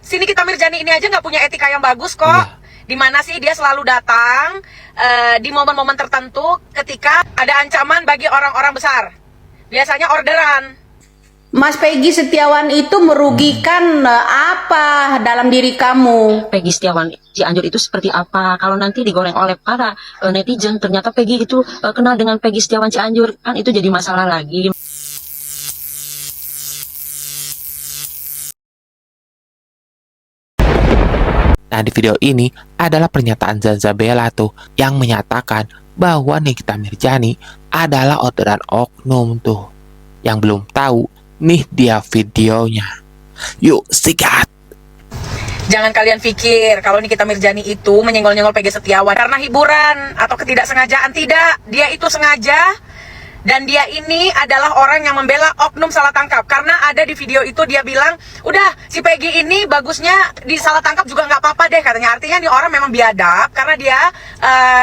si Nikita Mirzani ini aja nggak punya etika yang bagus kok. Iya. Dimana sih dia selalu datang di momen-momen tertentu ketika ada ancaman bagi orang-orang besar. Biasanya orderan. Mas Peggy Setiawan itu merugikan apa dalam diri kamu? Peggy Setiawan Cianjur itu seperti apa? Kalau nanti digoreng oleh para netizen, ternyata Peggy itu kenal dengan Peggy Setiawan Cianjur, kan itu jadi masalah lagi. Nah, di video ini adalah pernyataan Zanzabella tuh yang menyatakan bahwa Nikita Mirzani adalah orderan oknum tuh. Yang belum tahu, nih dia videonya. Yuk, sikat! Jangan kalian pikir kalau Nikita Mirzani itu menyenggol-nyenggol Peggy Setiawan karena hiburan atau ketidaksengajaan. Tidak, dia itu sengaja. Dan dia ini adalah orang yang membela oknum salah tangkap. Karena ada di video itu dia bilang, udah si Peggy ini bagusnya di salah tangkap juga nggak apa-apa deh katanya. Artinya nih orang memang biadab karena dia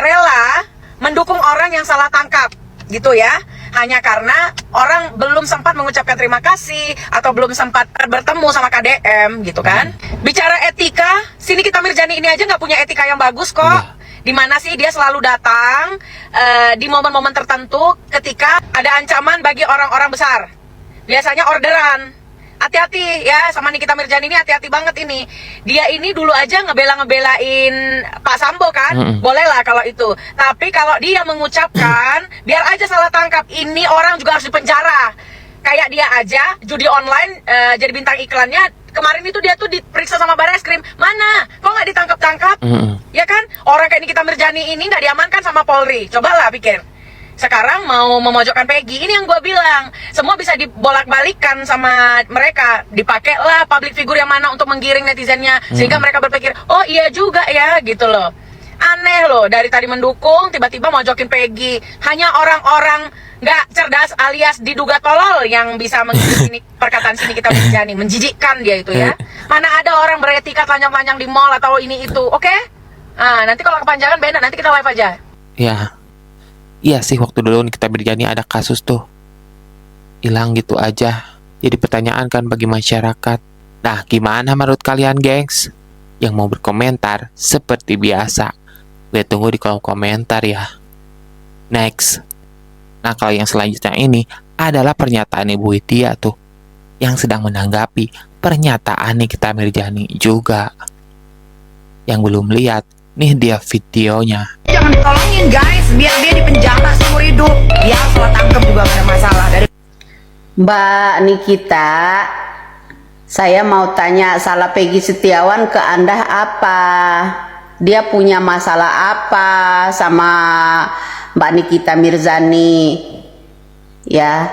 rela mendukung orang yang salah tangkap gitu ya. Hanya karena orang belum sempat mengucapkan terima kasih atau belum sempat bertemu sama KDM gitu kan. Bicara etika, si Nikita Mirzani ini aja nggak punya etika yang bagus kok. Iya. Dimana sih dia selalu datang di momen-momen tertentu ketika ada ancaman bagi orang-orang besar. Biasanya orderan. Hati-hati ya sama Nikita Mirzani ini, hati-hati banget ini. Dia ini dulu aja ngebelain Pak Sambo kan. Boleh lah kalau itu. Tapi kalau dia mengucapkan biar aja salah tangkap, ini orang juga harus dipenjara. Kayak dia aja judi online jadi bintang iklannya. Kemarin itu dia tuh diperiksa sama Barreskrim. Mana? Kok nggak ditangkap-tangkap? Ya kan? Orang kayak Nikita Mirzani ini nggak diamankan sama Polri. Cobalah pikir. Sekarang mau memojokkan Peggy. Ini yang gue bilang. Semua bisa dibolak-balikan sama mereka. Dipakailah public figure yang mana untuk menggiring netizennya. Sehingga mereka berpikir, oh iya juga ya gitu loh. Aneh loh, dari tadi mendukung, tiba-tiba mojokin Peggy. Hanya orang-orang nggak cerdas alias diduga tolol yang bisa mengikuti perkataan sini kita Mirzani. Menjijikkan dia itu ya. Mana ada orang beretika telanjang-telanjang di mall atau ini itu, oke? Nah, nanti kalau kepanjangan beda, nanti kita live aja. Ya, iya sih waktu dulu Nikita Mirzani ada kasus tuh. Hilang gitu aja. Jadi pertanyaan kan bagi masyarakat. Nah, gimana menurut kalian, gengs? Yang mau berkomentar seperti biasa. Gue tunggu di kolom komentar ya. Next. Nah, kalau yang selanjutnya ini adalah pernyataan Ibu Widya tuh yang sedang menanggapi pernyataan Nikita Mirzani juga. Yang belum lihat, nih dia videonya. Jangan ditolongin guys, biar dia dipenjara seumur hidup. Dia salah tangkap juga gak ada masalah. Mbak Nikita, saya mau tanya salah Peggy Setiawan ke Anda apa? Dia punya masalah apa sama Mbak Nikita Mirzani? Ya,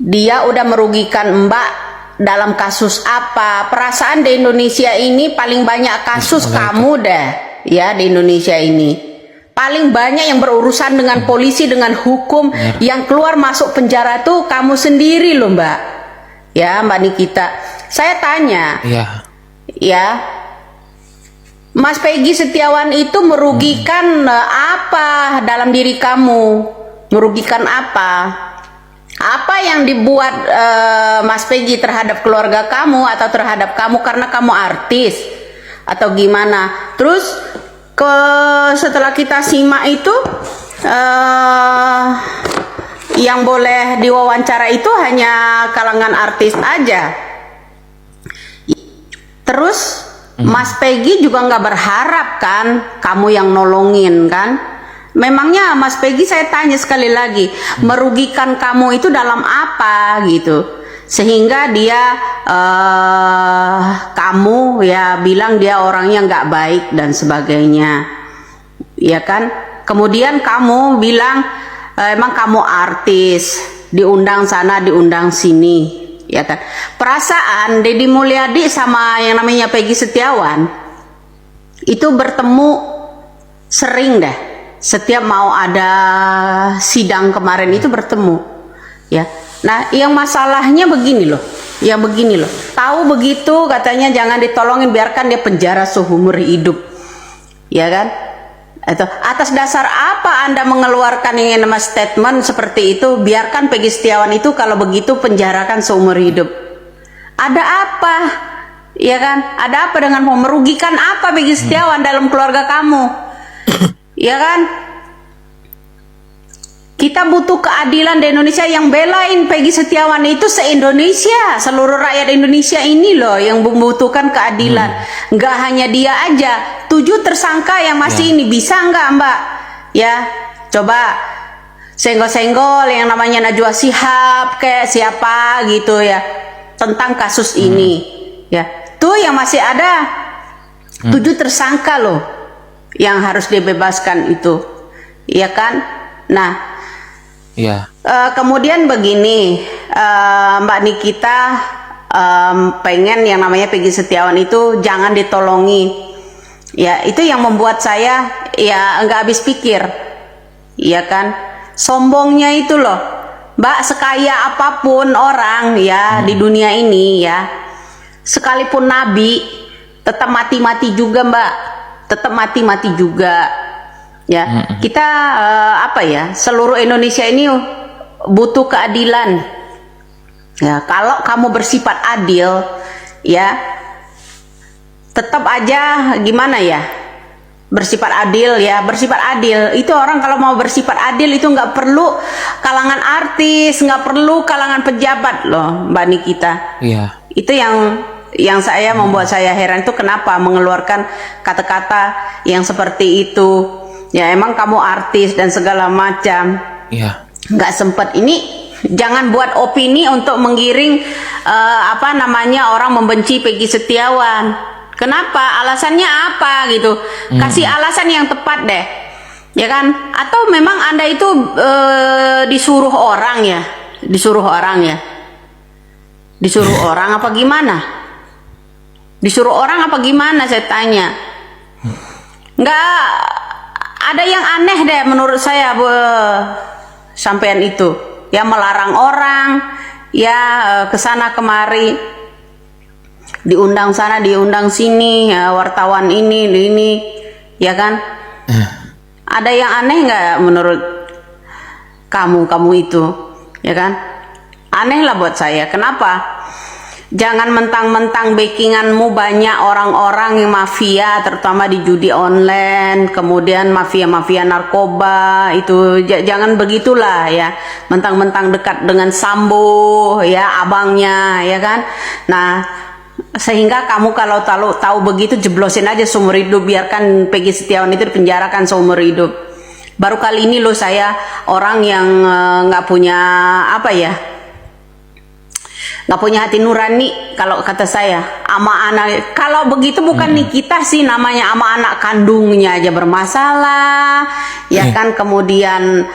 dia udah merugikan Mbak dalam kasus apa? Perasaan di Indonesia ini paling banyak kasus kamu dah, ya di Indonesia ini. Paling banyak yang berurusan dengan polisi, dengan hukum, yang keluar masuk penjara tuh kamu sendiri loh Mbak. Ya Mbak Nikita, saya tanya, ya, Mas Peggy Setiawan itu merugikan apa dalam diri kamu? Merugikan apa? Apa yang dibuat Mas Peggy terhadap keluarga kamu atau terhadap kamu karena kamu artis? Atau gimana? Terus setelah kita simak itu yang boleh diwawancara itu hanya kalangan artis aja. Terus Mas Peggy juga nggak berharap kan kamu yang nolongin kan? Memangnya Mas Peggy, saya tanya sekali lagi, merugikan kamu itu dalam apa gitu? Sehingga dia kamu ya bilang dia orangnya nggak baik dan sebagainya, ya kan? Kemudian kamu bilang emang kamu artis, diundang sana diundang sini. Ya kan, perasaan Deddy Mulyadi sama yang namanya Peggy Setiawan itu bertemu sering deh. Setiap mau ada sidang kemarin itu bertemu, ya. Nah, yang masalahnya begini loh, yang begini loh. Tahu begitu katanya jangan ditolongin, biarkan dia penjara seumur hidup, ya kan? Atau atas dasar apa Anda mengeluarkan yang nama statement seperti itu? Biarkan Peggy Setiawan itu kalau begitu penjarakan seumur hidup. Ada apa? Iya kan? Ada apa dengan merugikan apa Peggy Setiawan dalam keluarga kamu? Iya kan? Kita butuh keadilan di Indonesia. Yang belain Peggy Setiawan itu se-Indonesia, seluruh rakyat Indonesia ini loh yang membutuhkan keadilan. Nggak hanya dia aja, 7 tersangka yang masih ini. Bisa nggak Mbak? Ya, coba senggol-senggol yang namanya Najwa Shihab kayak siapa gitu ya, tentang kasus ini. Ya, tuh yang masih ada 7 tersangka loh yang harus dibebaskan itu, ya kan? Nah, Iya. kemudian begini, Mbak Nikita pengen yang namanya Peggy Setiawan itu jangan ditolongi. Ya, itu yang membuat saya ya nggak habis pikir, ya kan? Sombongnya itu loh, Mbak, sekaya apapun orang ya di dunia ini ya, sekalipun nabi tetap mati-mati juga Mbak, tetap mati-mati juga ya. Kita apa ya, seluruh Indonesia ini butuh keadilan ya. Kalau kamu bersifat adil ya, tetap aja gimana ya, bersifat adil ya, bersifat adil itu orang kalau mau bersifat adil itu nggak perlu kalangan artis, nggak perlu kalangan pejabat loh Mbak Nikita. Iya. Itu yang saya membuat saya heran itu kenapa mengeluarkan kata-kata yang seperti itu ya. Emang kamu artis dan segala macam, Iya. nggak sempet ini. Jangan buat opini untuk menggiring apa namanya orang membenci Peggy Setiawan. Kenapa? Alasannya apa gitu? Kasih alasan yang tepat deh, ya kan? Atau memang Anda itu disuruh orang ya, disuruh orang ya, disuruh orang apa gimana? Disuruh orang apa gimana? Saya tanya. Nggak ada yang aneh deh menurut saya, sampean itu, ya melarang orang, ya kesana kemari. Diundang sana, diundang sini, ya, wartawan ini, ya kan? Ada yang aneh nggak menurut kamu itu, ya kan? Aneh lah buat saya. Kenapa? Jangan mentang-mentang backinganmu banyak orang-orang yang mafia, terutama di judi online, kemudian mafia-mafia narkoba, itu jangan begitulah ya. Mentang-mentang dekat dengan Sambo, ya abangnya, ya kan? Nah, sehingga kamu kalau tahu begitu jeblosin aja seumur hidup, biarkan Peggy Setiawan itu dipenjarakan seumur hidup. Baru kali ini loh saya orang yang nggak punya apa ya, nggak punya hati nurani kalau kata saya ama anak. Kalau begitu bukan Nikita sih namanya, ama anak kandungnya aja bermasalah ya kan. Kemudian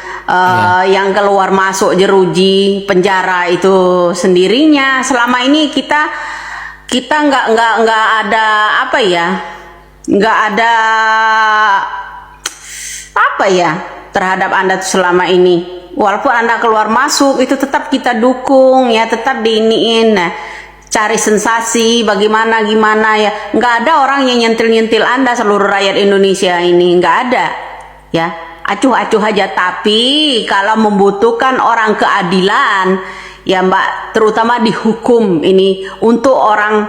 yang keluar masuk jeruji penjara itu sendirinya. Selama ini kita nggak ada apa ya, nggak ada apa ya terhadap Anda selama ini. Walaupun Anda keluar masuk itu tetap kita dukung ya, tetap diiniin. Nah, cari sensasi bagaimana gimana ya, nggak ada orang yang nyentil Anda, seluruh rakyat Indonesia ini nggak ada ya, acuh-acuh aja. Tapi kalau membutuhkan orang keadilan ya Mbak, terutama dihukum ini untuk orang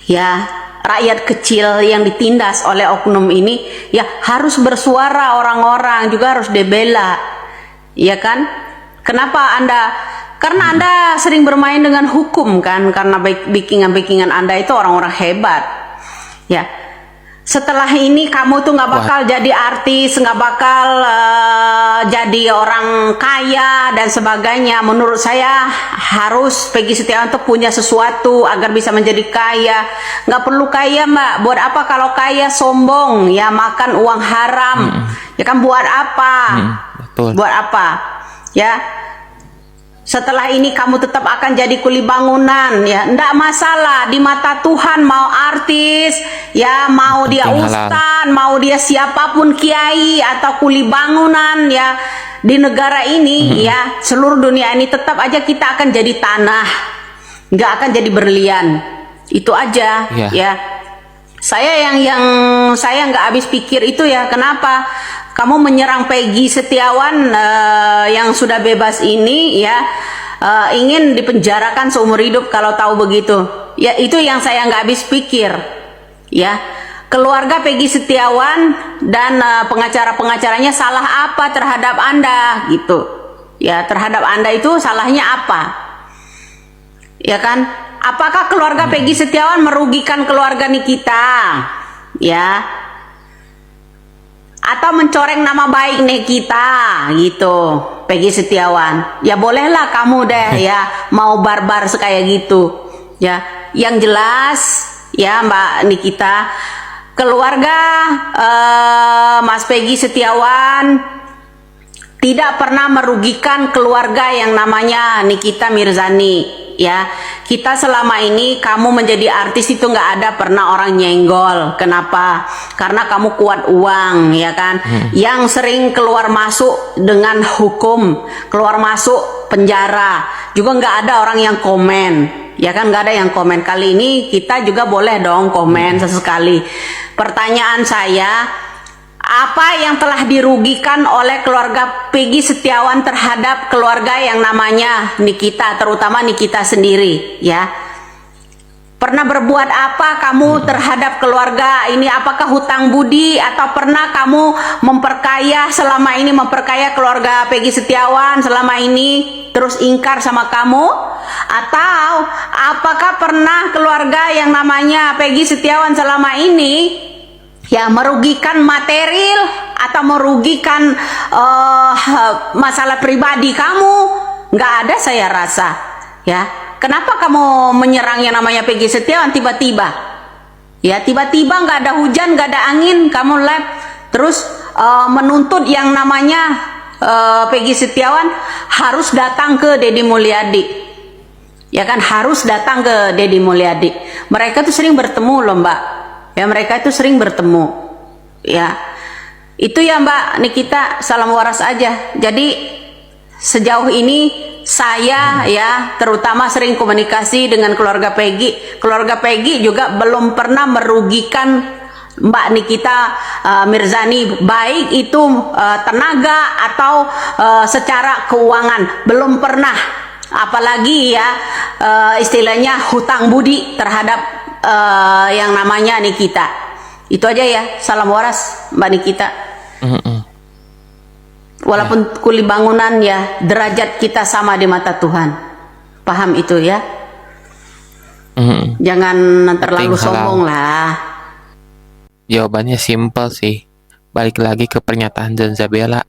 ya rakyat kecil yang ditindas oleh oknum ini ya, harus bersuara, orang-orang juga harus dibela, ya kan? Kenapa Anda? Karena Anda sering bermain dengan hukum kan, karena backingan Anda itu orang-orang hebat ya. Setelah ini kamu tuh nggak bakal jadi artis, nggak bakal jadi orang kaya dan sebagainya. Menurut saya harus Peggy Setiawan tuh punya sesuatu agar bisa menjadi kaya. Nggak perlu kaya Mbak. Buat apa kalau kaya sombong ya, makan uang haram ya kan? Buat apa? Betul. Buat apa ya? Setelah ini kamu tetap akan jadi kuli bangunan ya, ndak masalah di mata Tuhan. Mau artis ya, mau dia ustaz, mau dia siapapun, kiai atau kuli bangunan ya, di negara ini ya, seluruh dunia ini tetap aja kita akan jadi tanah, nggak akan jadi berlian. Itu aja ya. Saya yang saya nggak habis pikir itu ya, kenapa kamu menyerang Peggy Setiawan yang sudah bebas ini ya, ingin dipenjarakan seumur hidup kalau tahu begitu. Ya itu yang saya nggak habis pikir. Ya, keluarga Peggy Setiawan dan pengacara-pengacaranya salah apa terhadap Anda gitu. Ya, terhadap Anda itu salahnya apa? Ya kan? Apakah keluarga Peggy Setiawan merugikan keluarga Nikita? Ya. Atau mencoreng nama baik Nikita gitu, Peggy Setiawan. Ya bolehlah kamu deh ya mau barbar kayak gitu. Ya, yang jelas ya Mbak Nikita, keluarga Mas Peggy Setiawan tidak pernah merugikan keluarga yang namanya Nikita Mirzani. Ya, kita selama ini kamu menjadi artis itu nggak ada pernah orang nyenggol. Kenapa? Karena kamu kuat uang, ya kan? Yang sering keluar masuk dengan hukum, keluar masuk penjara, juga nggak ada orang yang komen, ya kan? Nggak ada yang komen. Kali ini kita juga boleh dong komen sesekali. Pertanyaan saya, apa yang telah dirugikan oleh keluarga Peggy Setiawan terhadap keluarga yang namanya Nikita, terutama Nikita sendiri, ya? Pernah berbuat apa kamu terhadap keluarga ini? Apakah hutang budi atau pernah kamu memperkaya selama ini, memperkaya keluarga Peggy Setiawan selama ini terus ingkar sama kamu? Atau apakah pernah keluarga yang namanya Peggy Setiawan selama ini ya merugikan material atau merugikan masalah pribadi kamu? Nggak ada saya rasa, ya. Kenapa kamu menyerang yang namanya Peggy Setiawan tiba-tiba? Ya tiba-tiba nggak ada hujan, nggak ada angin, kamu live terus menuntut yang namanya Peggy Setiawan harus datang ke Deddy Mulyadi. Ya kan, harus datang ke Deddy Mulyadi. Mereka tuh sering bertemu loh Mbak. Ya mereka itu sering bertemu. Ya itu ya Mbak Nikita, salam waras aja. Jadi sejauh ini saya ya terutama sering komunikasi dengan keluarga Peggy. Keluarga Peggy juga belum pernah merugikan Mbak Nikita Mirzani, baik itu tenaga atau secara keuangan, belum pernah. Apalagi ya istilahnya hutang budi terhadap yang namanya Nikita. Itu aja ya, salam waras Mbak Nikita. Walaupun kuli bangunan ya, derajat kita sama di mata Tuhan. Paham itu ya? Jangan terlalu sombong lah. Jawabannya simpel sih. Balik lagi ke pernyataan Zanzabella.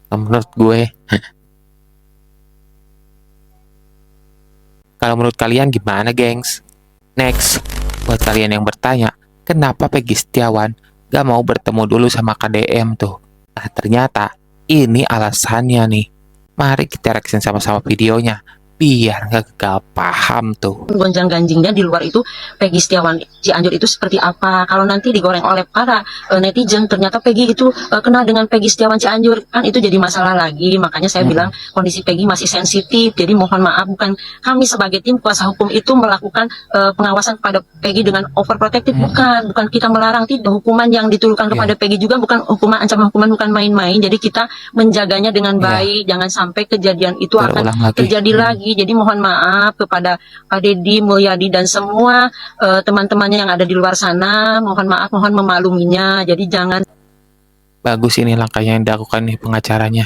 Menurut gue. Kalau menurut kalian gimana, gengs? Next, buat kalian yang bertanya, kenapa Peggy Setiawan gak mau bertemu dulu sama KDM tuh? Nah, ternyata ini alasannya nih. Mari kita reaction sama-sama videonya, biar gak gagal paham tuh. Gonjang-ganjingnya di luar itu Peggy Setiawan Cianjur itu seperti apa? Kalau nanti digoreng oleh para netizen, ternyata Peggy itu kenal dengan Peggy Setiawan Cianjur, kan itu jadi masalah lagi. Makanya saya bilang kondisi Peggy masih sensitif. Jadi mohon maaf, bukan kami sebagai tim kuasa hukum itu melakukan pengawasan kepada Peggy dengan overprotective, bukan kita melarang, tidak. Hukuman yang diturunkan kepada Peggy juga bukan hukuman, ancaman hukuman bukan main-main. Jadi kita menjaganya dengan baik, jangan sampai kejadian itu Terulang akan terjadi lagi. Jadi mohon maaf kepada Pak Deddy Mulyadi dan semua teman-temannya yang ada di luar sana. Mohon maaf, mohon memakluminya. Jadi jangan. Bagus ini langkah yang dilakukan nih pengacaranya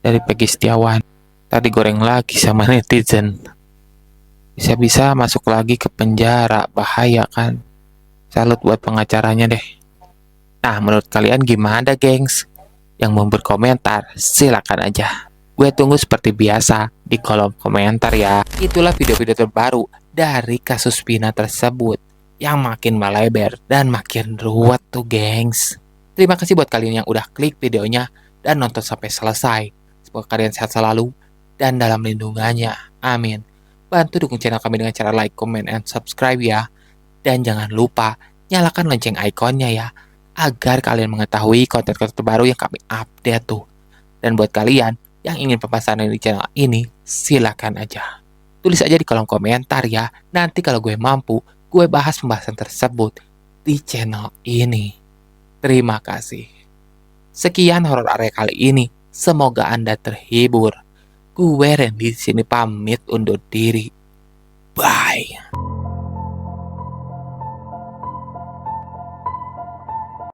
dari Peggy Setiawan. Tadi goreng lagi sama netizen. Bisa-bisa masuk lagi ke penjara, bahaya kan? Salut buat pengacaranya deh. Nah, menurut kalian gimana, gengs? Yang mau berkomentar, silakan aja. Gue tunggu seperti biasa di kolom komentar ya. Itulah video-video terbaru dari kasus Vina tersebut yang makin melebar dan makin ruwet tuh, gengs. Terima kasih buat kalian yang udah klik videonya dan nonton sampai selesai. Semoga kalian sehat selalu dan dalam lindungannya. Amin. Bantu dukung channel kami dengan cara like, comment, and subscribe ya. Dan jangan lupa nyalakan lonceng ikonnya ya, agar kalian mengetahui konten-konten terbaru yang kami update tuh. Dan buat kalian yang ingin pembahasan di channel ini, silakan aja. Tulis aja di kolom komentar ya. Nanti kalau gue mampu, gue bahas pembahasan tersebut di channel ini. Terima kasih. Sekian horor area kali ini. Semoga Anda terhibur. Gue Randy di sini pamit undur diri. Bye.